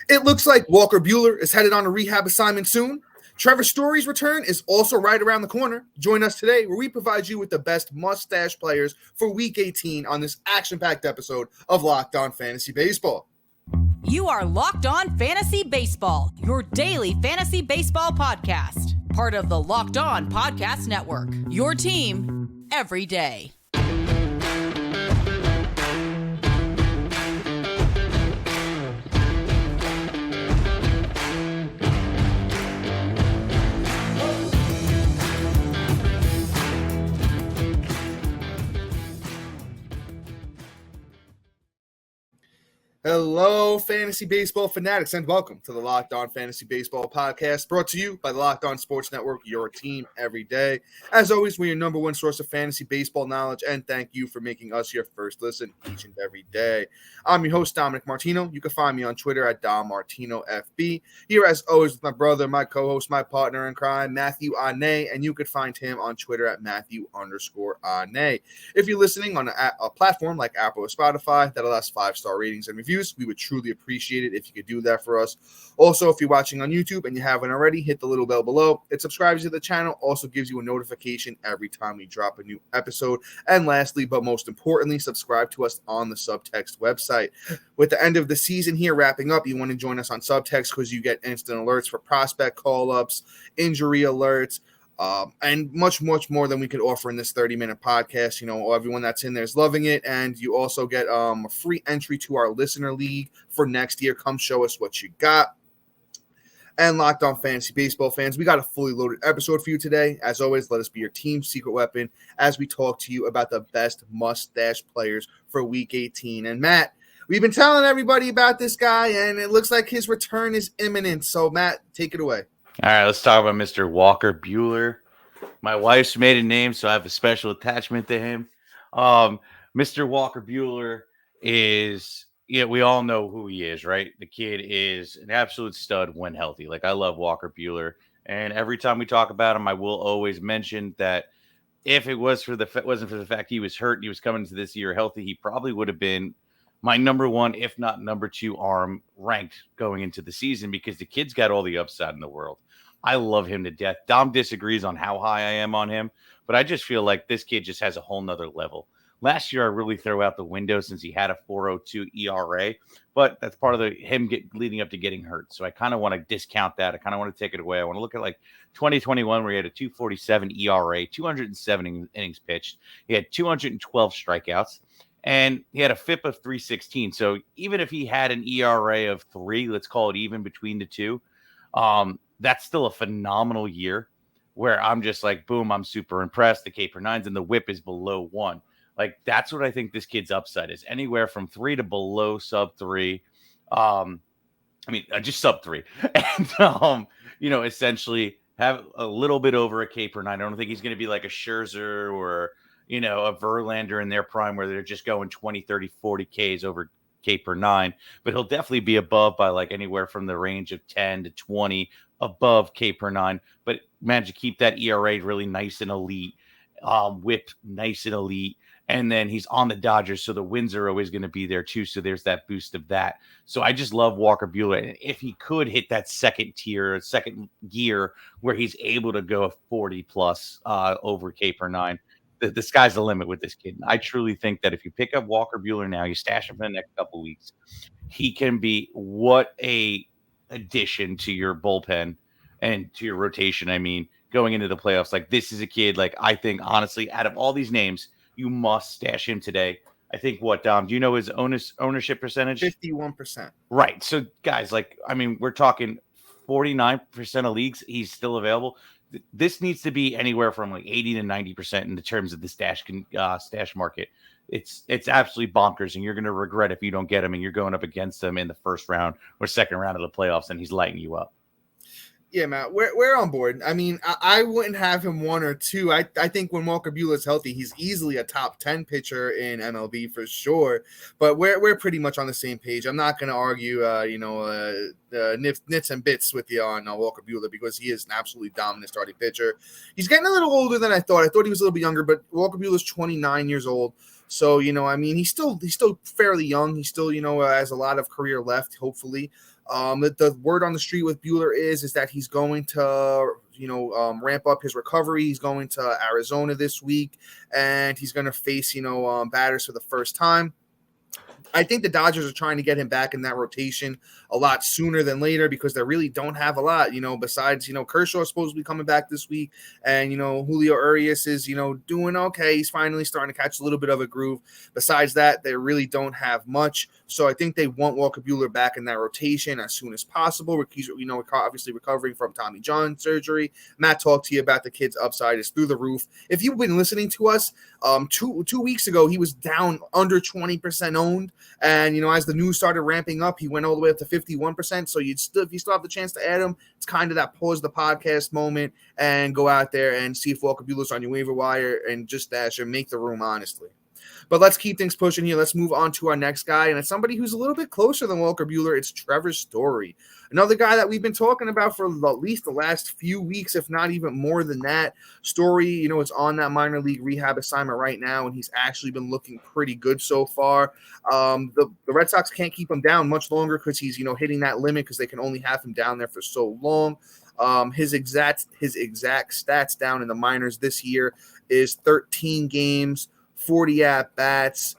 It looks like Walker Buehler is headed on a rehab assignment soon. Trevor Story's return is also right around the corner. Join us today where we provide you with the best mustache players for Week 18 on this action-packed episode of Locked On Fantasy Baseball. You are Locked On Fantasy Baseball, your daily fantasy baseball podcast. Part of the Locked On Podcast Network, your team every day. Hello, fantasy baseball fanatics, and welcome to the Locked On Fantasy Baseball podcast, brought to you by the Locked On Sports Network, your team every day. As always, we're your number one source of fantasy baseball knowledge, and thank you for making us your first listen each and every day. I'm your host, Dominic Martino. You can find me on Twitter at DomMartinoFB. Here, as always, with my brother, my co-host, my partner in crime, Matthew Ane, and you can find him on Twitter at Matthew_Ane. If you're listening on a platform like Apple or Spotify that allows 5-star ratings and reviews, we would truly appreciate it if you could do that for us. Also, if you're watching on YouTube and you haven't already, hit the little bell below. It subscribes you to the channel, also gives you a notification every time we drop a new episode. And lastly, but most importantly, subscribe to us on the Subtext website. With the end of the season here wrapping up, you want to join us on Subtext because you get instant alerts for prospect call-ups, injury alerts, and much more than we could offer in this 30-minute podcast. You know, everyone that's in there is loving it. And you also get a free entry to our listener league for next year. Come show us what you got. And Locked On Fantasy Baseball fans, we got a fully loaded episode for you today. As always, let us be your team's secret weapon as we talk to you about the best mustache players for Week 18. And Matt, we've been telling everybody about this guy, and it looks like his return is imminent. So, Matt, take it away. All right, let's talk about Mr. Walker Buehler. My wife's maiden name, so I have a special attachment to him. Mr. Walker Buehler is, we all know who he is, right? The kid is an absolute stud when healthy. Like, I love Walker Buehler, and every time we talk about him, I will always mention that if it wasn't for the fact he was hurt and he was coming into this year healthy, he probably would have been my number one, if not number two arm ranked going into the season, because the kid's got all the upside in the world. I love him to death. Dom disagrees on how high I am on him, but I just feel like this kid just has a whole nother level. Last year, I really throw out the window since he had a 4.02 ERA, but that's part of him leading up to getting hurt. So I kind of want to discount that. I kind of want to take it away. I want to look at like 2021, where he had a 2.47 ERA, 207 innings pitched. He had 212 strikeouts. And he had a FIP of 316. So even if he had an ERA of 3, let's call it even between the two, that's still a phenomenal year where I'm just like, boom, I'm super impressed. The K/9s and the whip is below 1. Like, that's what I think this kid's upside is, anywhere from 3 to below sub 3. Just sub 3. And, essentially have a little bit over a K/9. I don't think he's going to be like a Scherzer or a Verlander in their prime where they're just going 20, 30, 40 Ks over K/9, but he'll definitely be above by like anywhere from the range of 10 to 20 above K/9, but manage to keep that ERA really nice and elite, whip nice and elite. And then he's on the Dodgers, so the wins are always going to be there too. So there's that boost of that. So I just love Walker Buehler. And if he could hit that second gear where he's able to go 40 plus over K/9, the sky's the limit with this kid. I truly think that if you pick up Walker Buehler now, you stash him for the next couple of weeks, he can be what a addition to your bullpen and to your rotation. I mean, going into the playoffs, like, this is a kid, like, I think, honestly, out of all these names, you must stash him today. I think, what, Dom, do you know his ownership percentage? 51%. Right. So, guys, like, I mean, we're talking 49% of leagues, he's still available. This needs to be anywhere from like 80 to 90% in the terms of the stash market. It's absolutely bonkers, and you're going to regret if you don't get him and you're going up against him in the first round or second round of the playoffs and he's lighting you up. Yeah, Matt, we're on board. I mean, I wouldn't have him 1 or 2. I think when Walker Buehler is healthy, he's easily a top 10 pitcher in MLB for sure. But we're pretty much on the same page. I'm not going to argue, nits and bits with you on Walker Buehler because he is an absolutely dominant starting pitcher. He's getting a little older than I thought. I thought he was a little bit younger, but Walker Buehler's 29 years old. So, he's still fairly young. He still, has a lot of career left, hopefully. The word on the street with Buehler is that he's going to, ramp up his recovery. He's going to Arizona this week, and he's going to face, batters for the first time. I think the Dodgers are trying to get him back in that rotation a lot sooner than later because they really don't have a lot, besides, Kershaw is supposed to be coming back this week. And, Julio Urias is, doing okay. He's finally starting to catch a little bit of a groove. Besides that, they really don't have much. So I think they want Walker Buehler back in that rotation as soon as possible. He's, obviously recovering from Tommy John surgery. Matt talked to you about the kid's upside is through the roof. If you've been listening to us, 2 weeks ago, he was down under 20% owned. And, as the news started ramping up, he went all the way up to 51%. So if you still have the chance to add him, it's kind of that pause the podcast moment and go out there and see if Walker Buehler's on your waiver wire and just stash him, make the room, honestly. But let's keep things pushing here. Let's move on to our next guy, and it's somebody who's a little bit closer than Walker Buehler. It's Trevor Story, another guy that we've been talking about for at least the last few weeks, if not even more than that. Story, is on that minor league rehab assignment right now, and he's actually been looking pretty good so far. The Red Sox can't keep him down much longer because he's, hitting that limit because they can only have him down there for so long. His exact stats down in the minors this year is 13 games, 40 at-bats,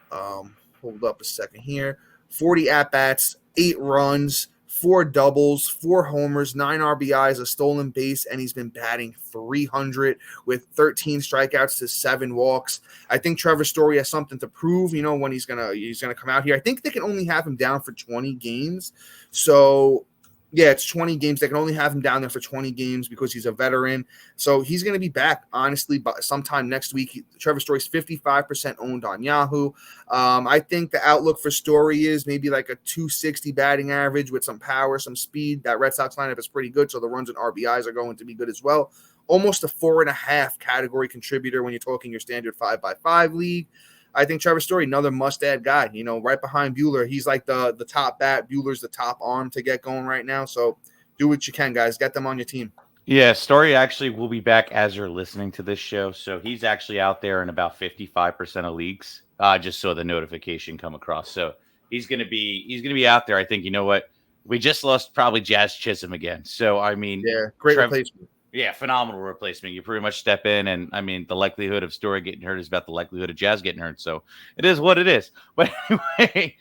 hold up a second here, 40 at-bats, 8 runs, 4 doubles, 4 homers, 9 RBIs, a stolen base, and he's been batting .300 with 13 strikeouts to 7 walks. I think Trevor Story has something to prove, when he's gonna come out here. I think they can only have him down for 20 games. So yeah, it's 20 games. They can only have him down there for 20 games because he's a veteran. So he's going to be back, honestly, by sometime next week. Trevor Story's 55% owned on Yahoo. I think the outlook for Story is maybe like a 260 batting average with some power, some speed. That Red Sox lineup is pretty good, so the runs and RBIs are going to be good as well. Almost a 4.5 category contributor when you're talking your standard 5x5 league. I think Trevor Story, another must-add guy, right behind Buehler. He's like the top bat. Buehler's the top arm to get going right now. So do what you can, guys. Get them on your team. Yeah, Story actually will be back as you're listening to this show. So he's actually out there in about 55% of leagues. Just saw the notification come across. So he's gonna be out there. I think, you know what? We just lost probably Jazz Chisholm again. So I mean, yeah, great replacement. Yeah, phenomenal replacement. You pretty much step in, and I mean, the likelihood of Story getting hurt is about the likelihood of Jazz getting hurt. So it is what it is. But anyway,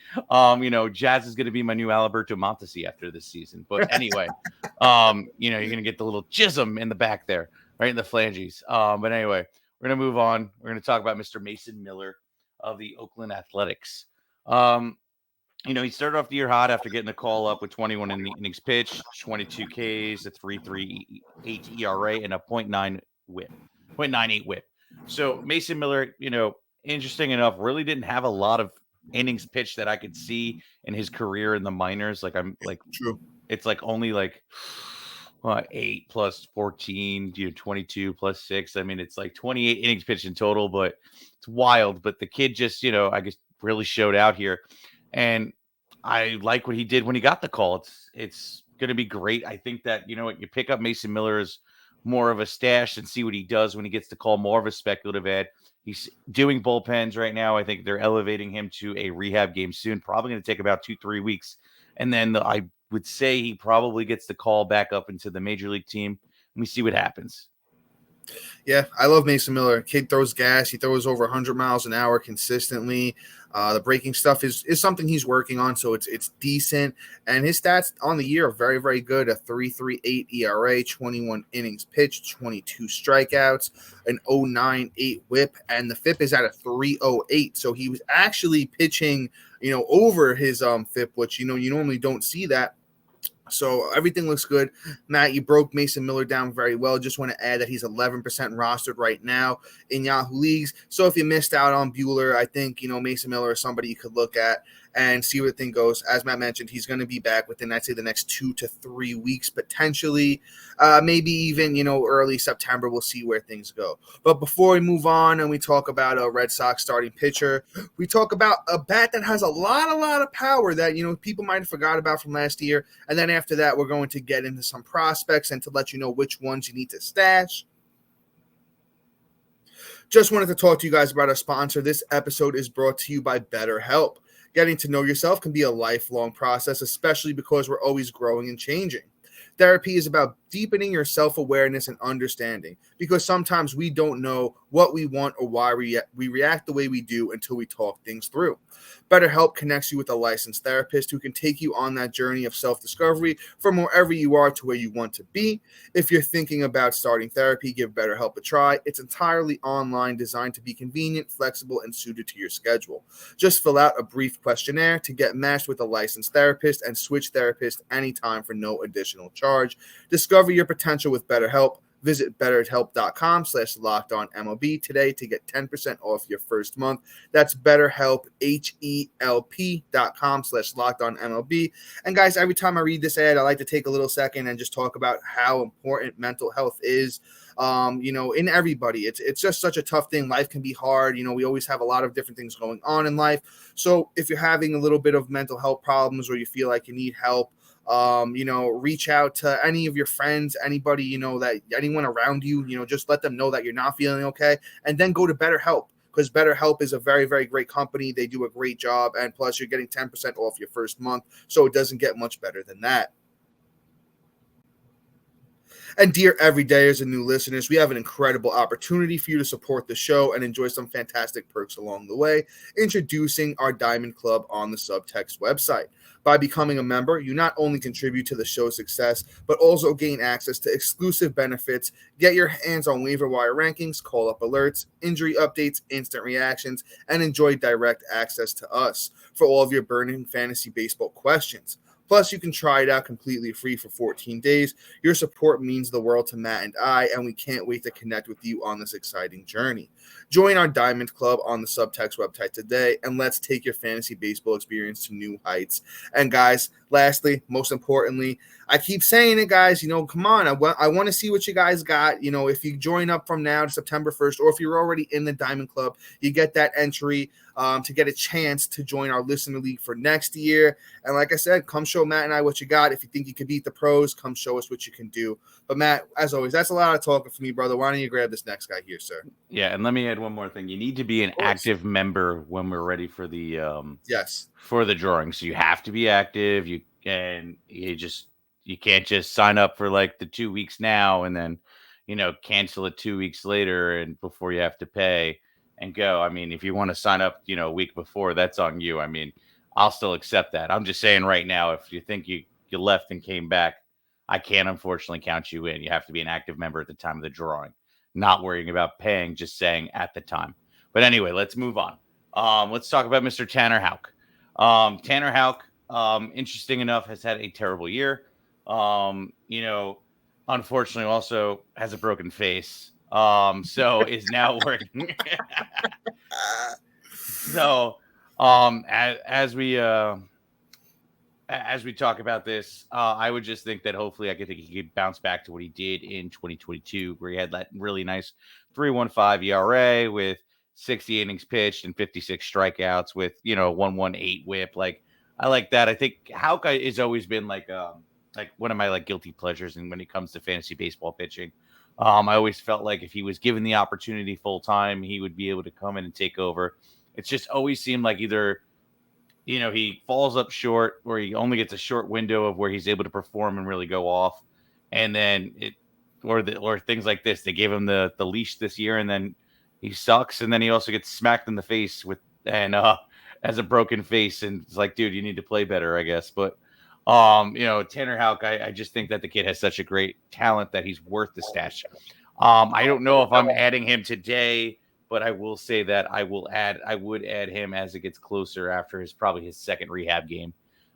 Jazz is going to be my new Alberto Mondesi after this season. But anyway, you're going to get the little chism in the back there, right in the phalanges. But anyway, we're going to move on. We're going to talk about Mr. Mason Miller of the Oakland Athletics. He started off the year hot after getting a call up with 21 innings pitched, 22 Ks, a 3.38 ERA, and a .98 whip. So Mason Miller, interesting enough, really didn't have a lot of innings pitched that I could see in his career in the minors. True. It's like only 8 plus 14, 22 plus 6. I mean, it's like 28 innings pitched in total, but it's wild. But the kid just, I guess really showed out here. And I like what he did when he got the call. It's going to be great. I think that, you pick up Mason Miller as more of a stash and see what he does when he gets the call, more of a speculative ad. He's doing bullpens right now. I think they're elevating him to a rehab game soon, probably going to take about 2-3 weeks. And then I would say he probably gets the call back up into the major league team. And we see what happens. Yeah, I love Mason Miller. Kid throws gas. He throws over 100 miles an hour consistently. The breaking stuff is something he's working on, so it's decent. And his stats on the year are very, very good. A 3.38 ERA, 21 innings pitched, 22 strikeouts, an 0.98 whip, and the FIP is at a 3.08. So he was actually pitching, over his FIP, which, you normally don't see that. So everything looks good. Matt, you broke Mason Miller down very well. Just want to add that he's 11% rostered right now in Yahoo leagues. So if you missed out on Buehler, I think, Mason Miller is somebody you could look at and see where the thing goes. As Matt mentioned, he's going to be back within, I'd say, the next 2 to 3 weeks, potentially. Maybe even, early September. We'll see where things go. But before we move on and we talk about a Red Sox starting pitcher, we talk about a bat that has a lot of power that, people might have forgot about from last year. And then after that, we're going to get into some prospects and to let you know which ones you need to stash. Just wanted to talk to you guys about our sponsor. This episode is brought to you by BetterHelp. Getting to know yourself can be a lifelong process, especially because we're always growing and changing. Therapy is about deepening your self-awareness and understanding, because sometimes we don't know what we want or why we react the way we do until we talk things through. BetterHelp connects you with a licensed therapist who can take you on that journey of self-discovery from wherever you are to where you want to be. If you're thinking about starting therapy, give BetterHelp a try. It's entirely online, designed to be convenient, flexible, and suited to your schedule. Just fill out a brief questionnaire to get matched with a licensed therapist and switch therapists anytime for no additional charge. Discover your potential with BetterHelp. Visit betterhelp.com/lockedonmlb today to get 10% off your first month. That's BetterHelp, HELP.com/lockedonmlb. And guys, every time I read this ad, I like to take a little second and just talk about how important mental health is. In everybody. It's just such a tough thing. Life can be hard. We always have a lot of different things going on in life. So if you're having a little bit of mental health problems or you feel like you need help, reach out to any of your friends, anybody, that anyone around you, just let them know that you're not feeling okay, and then go to BetterHelp, because BetterHelp is a very, very great company. They do a great job. And plus you're getting 10% off your first month. So it doesn't get much better than that. And dear everydayers and new listeners, we have an incredible opportunity for you to support the show and enjoy some fantastic perks along the way. Introducing our Diamond Club on the Subtext website. By becoming a member, you not only contribute to the show's success, but also gain access to exclusive benefits, get your hands on waiver wire rankings, call-up alerts, injury updates, instant reactions, and enjoy direct access to us for all of your burning fantasy baseball questions. Plus, you can try it out completely free for 14 days. Your support means the world to Matt and I, and we can't wait to connect with you on this exciting journey. Join our Diamond Club on the Subtext website today, and let's take your fantasy baseball experience to new heights. And guys, lastly, most importantly, I keep saying it, guys, come on. I want to see what you guys got. If you join up from now to September 1st, or if you're already in the Diamond Club, you get that entry to get a chance to join our listener league for next year. And like I said, come show Matt and I what you got. If you think you can beat the pros, come show us what you can do. But Matt, as always, that's a lot of talking for me, brother. Why don't you grab this next guy here, sir? Yeah, and let me add one more thing. You need to be an active member when we're ready for the for the drawing. So you have to be active. You can't just sign up for like the 2 weeks now and then cancel it 2 weeks later and before you have to pay and go. I mean, if you want to sign up, a week before, that's on you. I mean, I'll still accept that. I'm just saying right now, if you think you left and came back, I can't unfortunately count you in. You have to be an active member at the time of the drawing, not worrying about paying, just saying at the time. But anyway, let's move on. Let's talk about Mr. Tanner Houck. Tanner Houck, interesting enough, has had a terrible year. Unfortunately also has a broken face. So is now working. So, as we talk about this, I would just think that hopefully think he could bounce back to what he did in 2022, where he had that really nice 3.15 ERA with 60 innings pitched and 56 strikeouts with 1.18 WHIP. Like, I like that. I think Houck has always been like one of my guilty pleasures, and when it comes to fantasy baseball pitching, I always felt like if he was given the opportunity full time, he would be able to come in and take over. It's just always seemed like either he falls up short, or he only gets a short window of where he's able to perform and really go off. And then or things like this, they gave him the leash this year and then he sucks. And then he also gets smacked in the face has a broken face. And it's like, dude, you need to play better, I guess. But, Tanner Houck, I just think that the kid has such a great talent that he's worth the stash. I don't know if I'm adding him today, but I will say that I would add him as it gets closer after probably his second rehab game,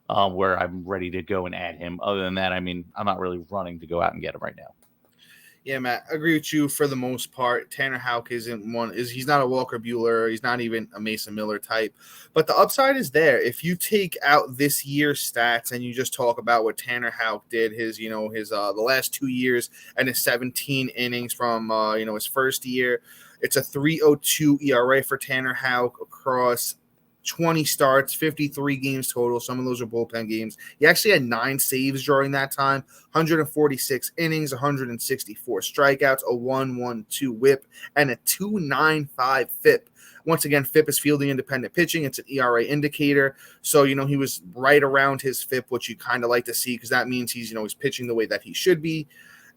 where I'm ready to go and add him. Other than that, I mean, I'm not really running to go out and get him right now. Yeah, Matt, I agree with you for the most part. Tanner Houck he's not a Walker Buehler. He's not even a Mason Miller type, but the upside is there. If you take out this year's stats and you just talk about what Tanner Houck did, the last 2 years and his 17 innings from, his first year, it's a 3.02 ERA for Tanner Houck across 20 starts, 53 games total. Some of those are bullpen games. He actually had 9 saves during that time, 146 innings, 164 strikeouts, a 1.12 WHIP, and a 2.95 FIP. Once again, FIP is fielding independent pitching. It's an ERA indicator. So, he was right around his FIP, which you kind of like to see because that means he's pitching the way that he should be.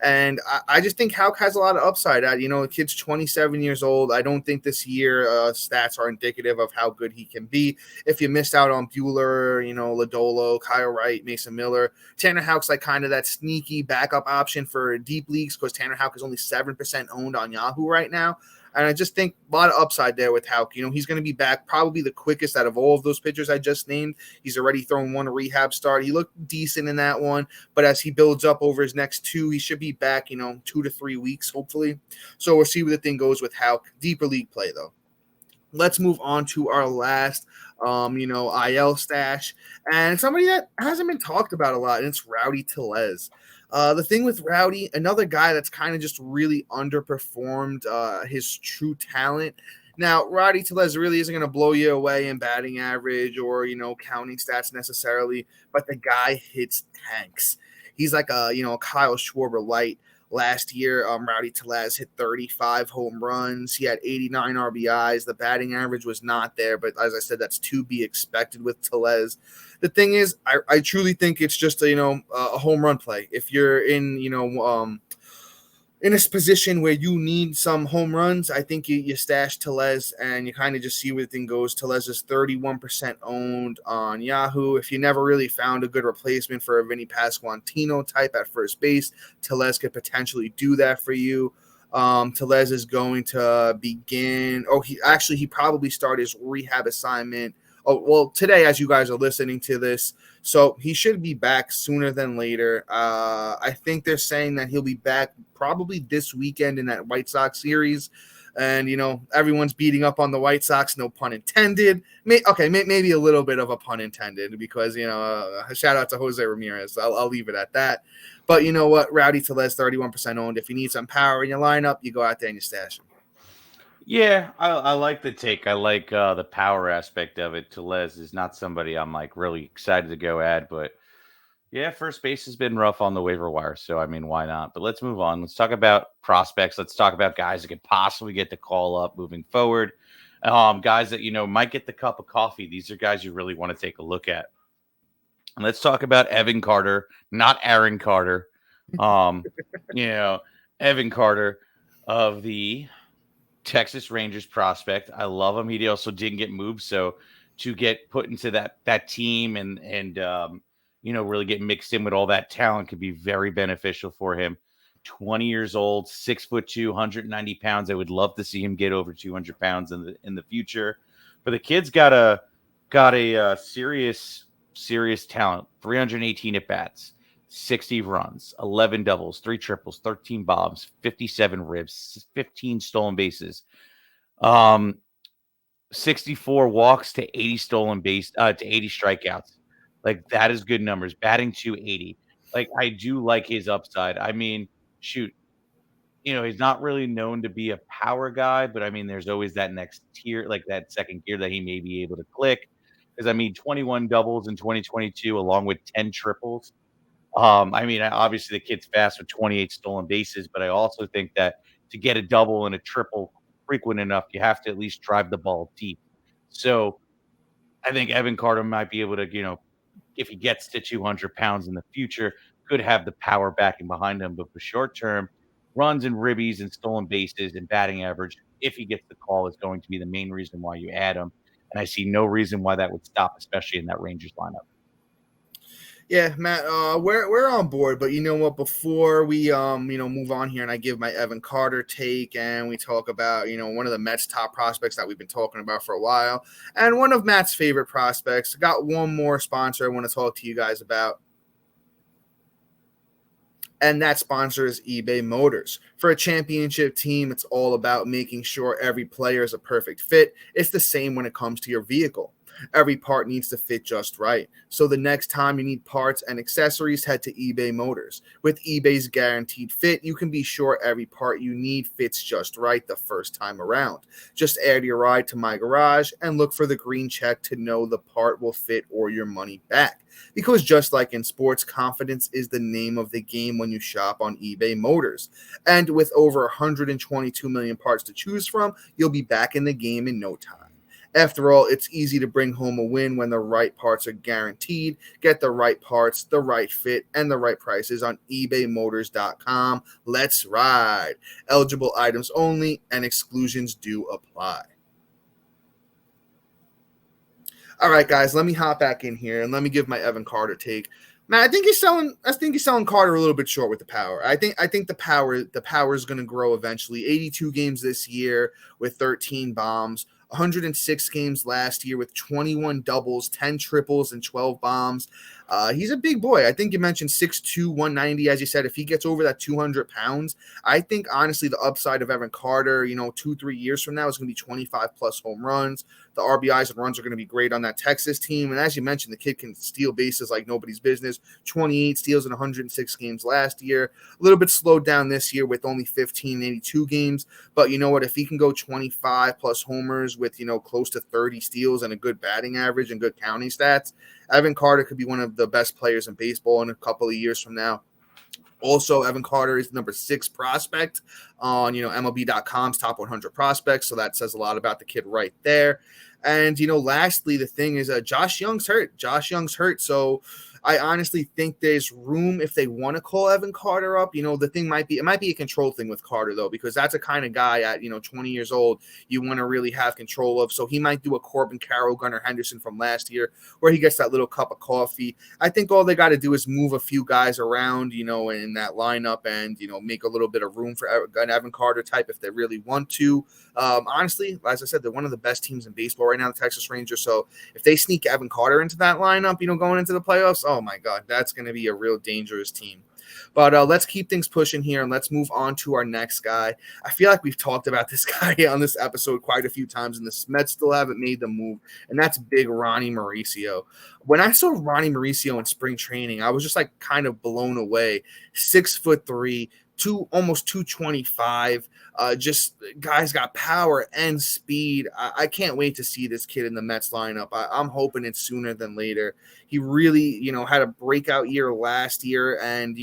And I just think Houck has a lot of upside. The kid's 27 years old. I don't think this year stats are indicative of how good he can be. If you missed out on Buehler, Lodolo, Kyle Wright, Mason Miller, Tanner Houck's like kind of that sneaky backup option for deep leagues because Tanner Houck is only 7% owned on Yahoo right now. And I just think a lot of upside there with Houck. He's going to be back probably the quickest out of all of those pitchers I just named. He's already thrown one rehab start. He looked decent in that one, but as he builds up over his next two, he should be back, 2 to 3 weeks, hopefully. So we'll see where the thing goes with Houck. Deeper league play, though. Let's move on to our last, IL stash. And somebody that hasn't been talked about a lot, and it's Rowdy Tellez. The thing with Rowdy, another guy that's kind of just really underperformed his true talent. Now, Rowdy Tellez really isn't going to blow you away in batting average or, counting stats necessarily, but the guy hits tanks. He's like a Kyle Schwarber light. Last year, Rowdy Tellez hit 35 home runs. He had 89 RBIs. The batting average was not there, but as I said, that's to be expected with Tellez. The thing is, I truly think it's just a home run play. If you're in in a position where you need some home runs, I think you stash Tellez and you kind of just see where the thing goes. Tellez is 31% owned on Yahoo. If you never really found a good replacement for a Vinny Pasquantino type at first base, Tellez could potentially do that for you. Tellez is going to begin. He probably started his rehab assignment. Today, as you guys are listening to this, so he should be back sooner than later. I think they're saying that he'll be back probably this weekend in that White Sox series. And, everyone's beating up on the White Sox, no pun intended. Maybe a little bit of a pun intended because, shout out to Jose Ramirez. I'll leave it at that. But you know what? Rowdy Tellez, 31% owned. If you need some power in your lineup, you go out there and you stash him. Yeah, I like the take. I like the power aspect of it. Tellez is not somebody I'm really excited to go at, but yeah, first base has been rough on the waiver wire. So, why not? But let's move on. Let's talk about prospects. Let's talk about guys that could possibly get the call up moving forward. Guys that, might get the cup of coffee. These are guys you really want to take a look at. And let's talk about Evan Carter, not Aaron Carter. Evan Carter of the Texas Rangers prospect. I love him. He also didn't get moved. So to get put into that team and really get mixed in with all that talent could be very beneficial for him. 20 years old, 6'2", 190 pounds. I would love to see him get over 200 pounds in the future. But the kid's got a serious talent. 318 at bats, 60 runs, 11 doubles, 3 triples, 13 bombs, 57 ribs, 15 stolen bases, 64 walks to 80 stolen base to 80 strikeouts. That is good numbers. Batting 280. I do like his upside. He's not really known to be a power guy, but there's always that next tier, that second gear that he may be able to click. Because 21 doubles in 2022, along with 10 triples. Obviously the kid's fast with 28 stolen bases, but I also think that to get a double and a triple frequent enough, you have to at least drive the ball deep. So I think Evan Carter might be able to, if he gets to 200 pounds in the future, could have the power backing behind him. But for short term, runs and ribbies and stolen bases and batting average, if he gets the call, is going to be the main reason why you add him. And I see no reason why that would stop, especially in that Rangers lineup. Yeah, Matt, we're on board, but you know what? Before we move on here, and I give my Evan Carter take, and we talk about one of the Mets' top prospects that we've been talking about for a while, and one of Matt's favorite prospects. I got one more sponsor I want to talk to you guys about, and that sponsor is eBay Motors. For a championship team, it's all about making sure every player is a perfect fit. It's the same when it comes to your vehicle. Every part needs to fit just right. So the next time you need parts and accessories, head to eBay Motors. With eBay's guaranteed fit, you can be sure every part you need fits just right the first time around. Just add your ride to My Garage and look for the green check to know the part will fit or your money back. Because just like in sports, confidence is the name of the game when you shop on eBay Motors. And with over 122 million parts to choose from, you'll be back in the game in no time. After all, it's easy to bring home a win when the right parts are guaranteed. Get the right parts, the right fit, and the right prices on ebaymotors.com. Let's ride. Eligible items only, and exclusions do apply. All right, guys, let me hop back in here and let me give my Evan Carter take. Man, I think he's selling Carter a little bit short with the power. I think the power is going to grow eventually. 82 games this year with 13 bombs. 106 games last year with 21 doubles, 10 triples, and 12 bombs. He's a big boy. I think you mentioned 6'2", 190. As you said, if he gets over that 200 pounds, I think, honestly, the upside of Evan Carter, 2-3 years from now is going to be 25-plus home runs. The RBIs and runs are going to be great on that Texas team. And as you mentioned, the kid can steal bases like nobody's business. 28 steals in 106 games last year. A little bit slowed down this year with only 15 in 82 games. But you know what? If he can go 25-plus homers with, close to 30 steals and a good batting average and good counting stats, Evan Carter could be one of the best players in baseball in a couple of years from now. Also, Evan Carter is the number 6 prospect on, MLB.com's top 100 prospects. So that says a lot about the kid right there. And, lastly, the thing is Josh Young's hurt. So I honestly think there's room if they want to call Evan Carter up. The thing might be a control thing with Carter, though, because that's a kind of guy at, 20 years old you want to really have control of. So he might do a Corbin Carroll, Gunnar Henderson from last year where he gets that little cup of coffee. I think all they got to do is move a few guys around, in that lineup and, make a little bit of room for an Evan Carter type if they really want to. Honestly, as I said, they're one of the best teams in baseball right now, the Texas Rangers. So if they sneak Evan Carter into that lineup, going into the playoffs, oh my God, that's going to be a real dangerous team. But let's keep things pushing here and let's move on to our next guy. I feel like we've talked about this guy on this episode quite a few times, and the Mets still haven't made the move, and that's big Ronny Mauricio. When I saw Ronny Mauricio in spring training, I was just like kind of blown away. 6'3", almost 225. Just guys got power and speed. I can't wait to see this kid in the Mets lineup. I'm hoping it's sooner than later. He really, had a breakout year last year and,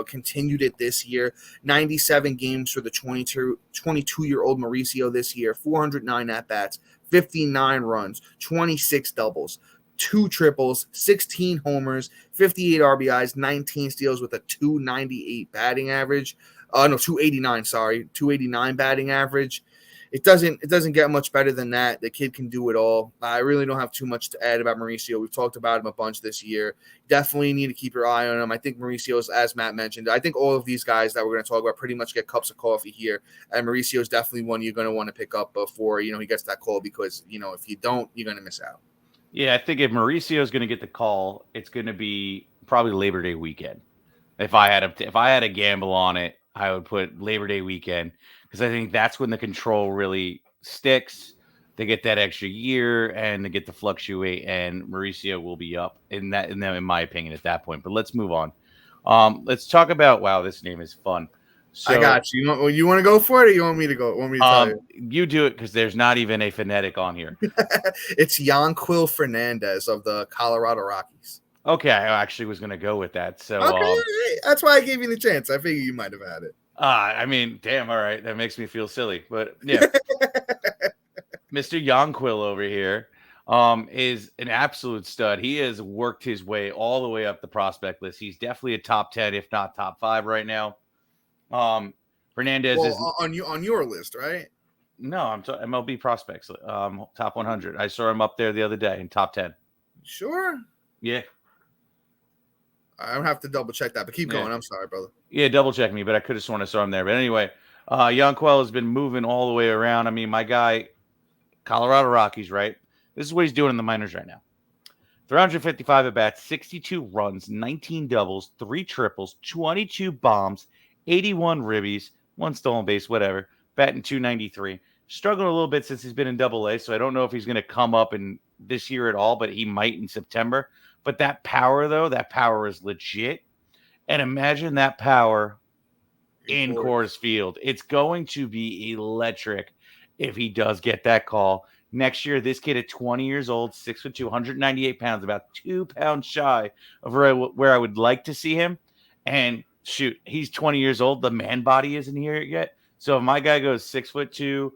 continued it this year. 97 games for the 22-year-old Mauricio this year, 409 at-bats, 59 runs, 26 doubles, 2 triples, 16 homers, 58 RBIs, 19 steals with a 298 batting average. 289 batting average. It doesn't get much better than that. The kid can do it all. I really don't have too much to add about Mauricio. We've talked about him a bunch this year. Definitely need to keep your eye on him. I think Mauricio's, as Matt mentioned, I think all of these guys that we're going to talk about pretty much get cups of coffee here. And Mauricio's definitely one you're going to want to pick up before, he gets that call because, if you don't, you're going to miss out. Yeah, I think if Mauricio is going to get the call, it's going to be probably Labor Day weekend. If I had a gamble on it, I would put Labor Day weekend because I think that's when the control really sticks. They get that extra year and they get to fluctuate, and Mauricio will be up in my opinion, at that point. But let's move on. Let's talk about. Wow, this name is fun. So, I got you. You want to go for it, or you want me to go? Want me to tell you? You do it because there's not even a phonetic on here. It's Yaquiel Fernandez of the Colorado Rockies. Okay, I actually was going to go with that. So okay, that's why I gave you the chance. I figured you might have had it. I mean, damn, all right. That makes me feel silly. But yeah, Mr. Yaquiel over here is an absolute stud. He has worked his way all the way up the prospect list. He's definitely a top 10, if not top 5 right now. Fernandez is on your list, right? No, I'm MLB prospects, top 100. I saw him up there the other day in top 10. Sure. Yeah. I don't have to double check that, but keep going. I'm sorry, brother. Yeah, double check me, but I could have sworn I saw him there. But anyway, Yaquiel has been moving all the way around. I mean, my guy, Colorado Rockies, right? This is what he's doing in the minors right now. 355 at-bats, 62 runs, 19 doubles, 3 triples, 22 bombs, 81 ribbies, 1 stolen base, whatever. Batting .293. Struggling a little bit since he's been in Double-A, so I don't know if he's going to come up and this year at all, but he might in September. But that power, though, that power is legit. And imagine that power in Coors Field. It's going to be electric if he does get that call. Next year, this kid at 20 years old, 6'2", 198 pounds, about 2 pounds shy of where I would like to see him. And shoot, he's 20 years old. The man body isn't here yet. So if my guy goes 6'2"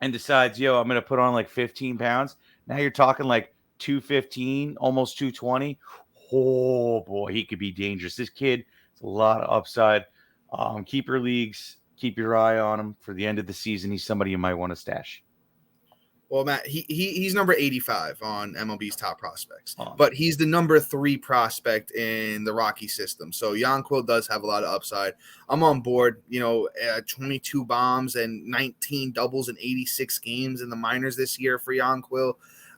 and decides, yo, I'm going to put on like 15 pounds, now you're talking like 215, almost 220. Oh, boy, he could be dangerous. This kid, it's a lot of upside. Keeper leagues, keep your eye on him for the end of the season. He's somebody you might want to stash. Well, Matt, he's number 85 on MLB's top prospects, but he's the number 3 prospect in the Rocky system. So Yaquiel does have a lot of upside. I'm on board. 22 bombs and 19 doubles in 86 games in the minors this year for Yaquiel.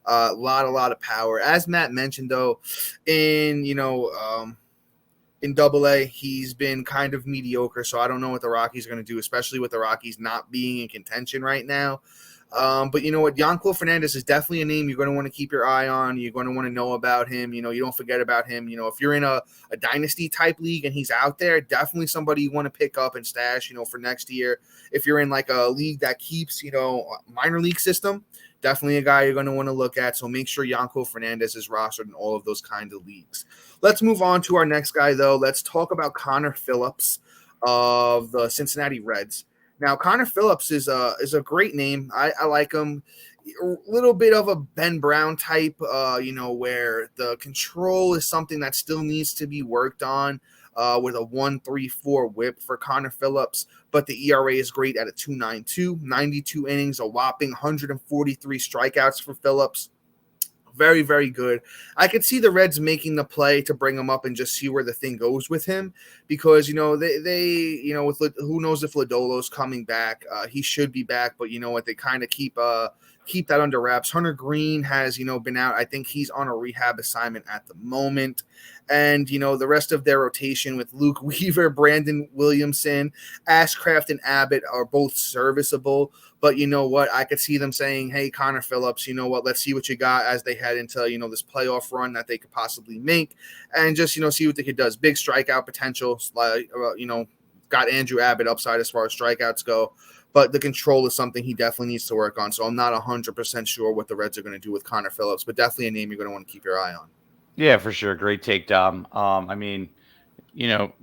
A lot of power. As Matt mentioned, though, in Double-A, he's been kind of mediocre. So I don't know what the Rockies are going to do, especially with the Rockies not being in contention right now. But you know what? Yaquiel Fernandez is definitely a name you're going to want to keep your eye on. You're going to want to know about him. You don't forget about him. If you're in a dynasty type league and he's out there, definitely somebody you want to pick up and stash, for next year. If you're in like a league that keeps, minor league system, definitely a guy you're going to want to look at. So make sure Yaquiel Fernandez is rostered in all of those kinds of leagues. Let's move on to our next guy, though. Let's talk about Connor Phillips of the Cincinnati Reds. Now, Connor Phillips is a great name. I like him. A little bit of a Ben Brown type, where the control is something that still needs to be worked on with a 1.34 whip for Connor Phillips. But the ERA is great at a 2.92, 92 innings, a whopping 143 strikeouts for Phillips. Very, very good. I could see the Reds making the play to bring him up and just see where the thing goes with him because, they with who knows if Lodolo's coming back. He should be back, but you know what? They kind of keep that under wraps. Hunter Green has, been out. I think he's on a rehab assignment at the moment. And, the rest of their rotation with Luke Weaver, Brandon Williamson, Ashcraft, and Abbott are both serviceable. But you know what? I could see them saying, hey, Connor Phillips, you know what? Let's see what you got as they head into, this playoff run that they could possibly make. And just, see what the kid does. Big strikeout potential, got Andrew Abbott upside as far as strikeouts go. But the control is something he definitely needs to work on. So I'm not 100% sure what the Reds are going to do with Connor Phillips, but definitely a name you're going to want to keep your eye on. Yeah, for sure. Great take, Dom.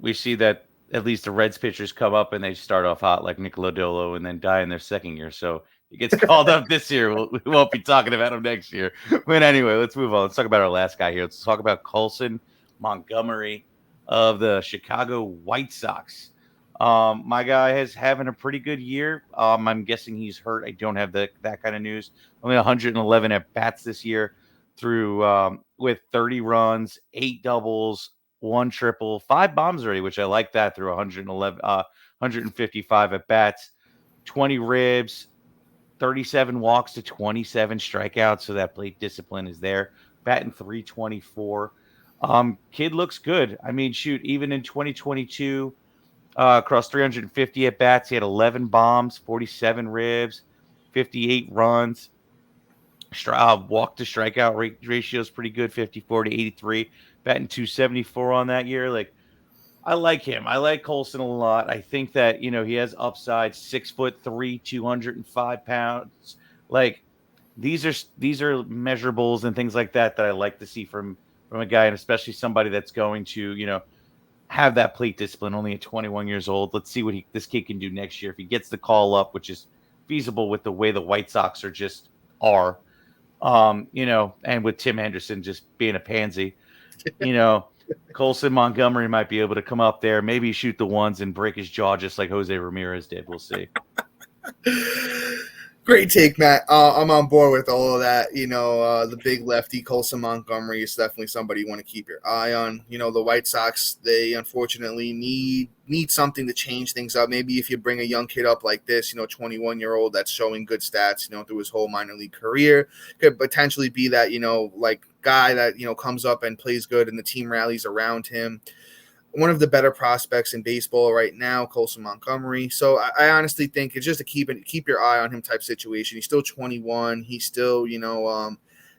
We see that at least the Reds pitchers come up and they start off hot like Nick Lodolo and then die in their second year. So he gets called up this year. We won't be talking about him next year. But anyway, let's move on. Let's talk about our last guy here. Let's talk about Colson Montgomery of the Chicago White Sox. My guy is having a pretty good year. I'm guessing he's hurt. I don't have that kind of news. Only 111 at bats this year through with 30 runs, 8 doubles, 1 triple, 5 bombs already, which I like that through 155 at bats, 20 ribs, 37 walks to 27 strikeouts. So that plate discipline is there. Batting 324. Kid looks good. Even in 2022, across 350 at bats, he had 11 bombs, 47 ribs, 58 runs. Walk to strikeout ratio is pretty good, 54 to 83, batting 274 on that year. I like him. I like Colson a lot. I think that, he has upside, 6'3", 205 pounds. These are measurables and things like that I like to see from a guy, and especially somebody that's going to, have that plate discipline only at 21 years old. Let's see what this kid can do next year. If he gets the call up, which is feasible with the way the White Sox are. And with Tim Henderson just being a pansy, Colson Montgomery might be able to come up there, maybe shoot the ones and break his jaw just like Jose Ramirez did. We'll see. Great take, Matt. I'm on board with all of that. The big lefty, Colson Montgomery, is definitely somebody you want to keep your eye on. The White Sox, they unfortunately need something to change things up. Maybe if you bring a young kid up like this, 21-year-old that's showing good stats, through his whole minor league career, could potentially be that, guy that, comes up and plays good and the team rallies around him. One of the better prospects in baseball right now, Colson Montgomery. So I honestly think it's just a keep your eye on him type situation. He's still 21. He's still,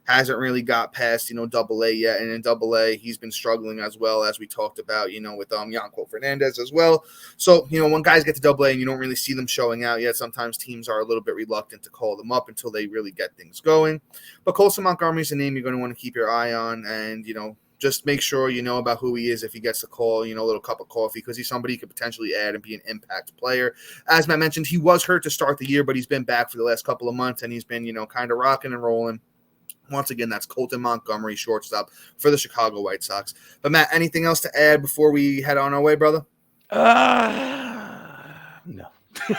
hasn't really got past, Double A yet. And in Double A, he's been struggling as well, as we talked about, with Yaquiel Fernandez as well. So, when guys get to Double A and you don't really see them showing out yet, sometimes teams are a little bit reluctant to call them up until they really get things going. But Colson Montgomery is a name you're going to want to keep your eye on, and, just make sure you know about who he is if he gets a call, a little cup of coffee, because he's somebody you could potentially add and be an impact player. As Matt mentioned, he was hurt to start the year, but he's been back for the last couple of months, and he's been, kind of rocking and rolling. Once again, that's Colson Montgomery, shortstop for the Chicago White Sox. But, Matt, anything else to add before we head on our way, brother? No. All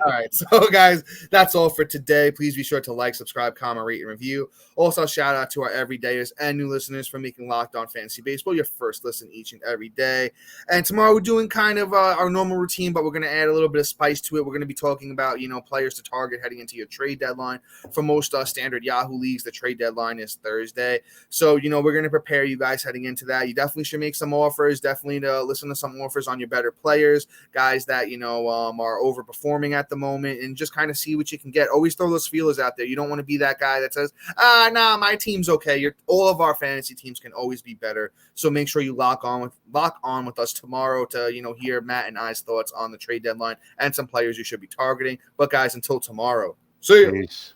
right. So, guys, that's all for today. Please be sure to like, subscribe, comment, rate, and review. Also, shout out to our everydayers and new listeners for making Locked On Fantasy Baseball your first listen each and every day. And tomorrow we're doing kind of our normal routine, but we're going to add a little bit of spice to it. We're going to be talking about, players to target heading into your trade deadline. For most standard Yahoo leagues, the trade deadline is Thursday. So, we're going to prepare you guys heading into that. You definitely should make some offers. Definitely listen to some offers on your better players, guys that, are overperforming at the moment, and just kind of see what you can get. Always throw those feelers out there. You don't want to be that guy that says, nah, my team's okay. All of our fantasy teams can always be better. So make sure you lock on with us tomorrow to, hear Matt and I's thoughts on the trade deadline and some players you should be targeting. But guys, until tomorrow, see you. Peace.